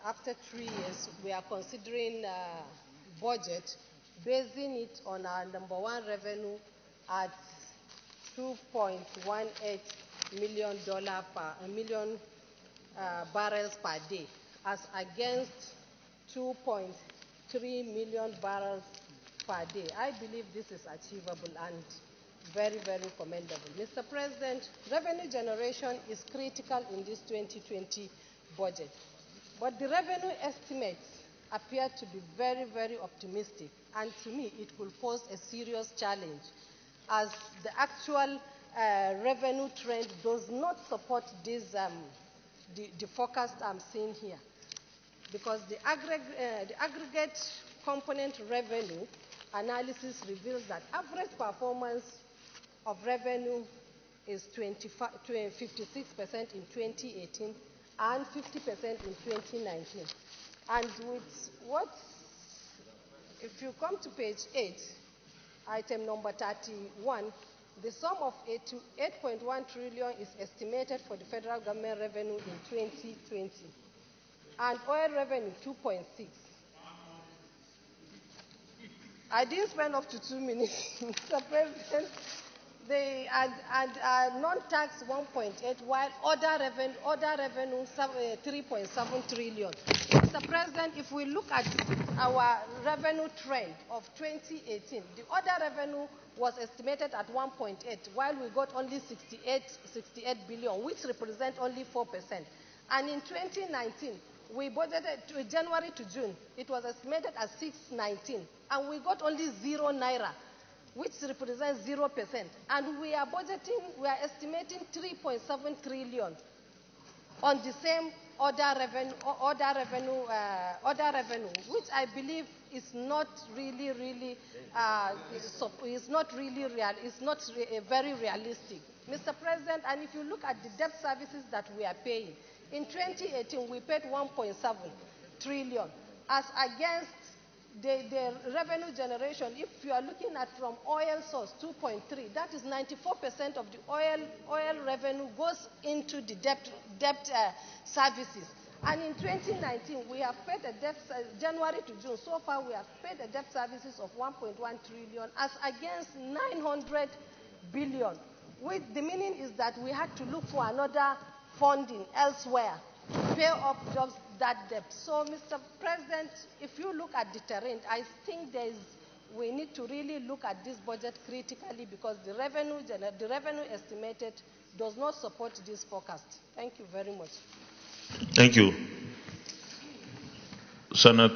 after 3 years, we are considering budget, basing it on our #1 revenue at $2.18 million barrels per day, as against 2.3 million barrels per day. I believe this is achievable and very, very commendable. Mr. President, revenue generation is critical in this 2020 budget, but the revenue estimates appear to be very, very optimistic, and to me it will pose a serious challenge, as the actual revenue trend does not support this, the forecast I'm seeing here, because the aggregate component revenue analysis reveals that average performance of revenue is 56% in 2018 and 50% in 2019. And with what, if you come to page 8, item number 31, the sum of 8.1 trillion is estimated for the federal government revenue in 2020, and oil revenue 2.6. I didn't spend up to 2 minutes, Mr. President. They add non-tax 1.8, while other revenue 3.7 trillion. Mr. President, if we look at our revenue trend of 2018, the other revenue was estimated at 1.8, while we got only 68 billion, which represents only 4%. And in 2019, we budgeted to January to June, it was estimated at 619, and we got only 0 naira, which represents 0%. And we are estimating 3.7 trillion on the same other revenue, which I believe is not really very realistic, Mr. President. And if you look at the debt services that we are paying, in 2018 we paid 1.7 trillion, as against the revenue generation. If you are looking at from oil source, 2.3, that is 94% of the oil revenue goes into the debt services. And in 2019, we have paid a debt, January to June, so far we have paid a debt services of 1.1 trillion as against 900 billion. Which the meaning is that we had to look for another funding elsewhere to pay off just that debt. So, Mr. President, if you look at the terrain, I think we need to really look at this budget critically, because the revenue estimated does not support this forecast. Thank you very much. Thank you, Senator.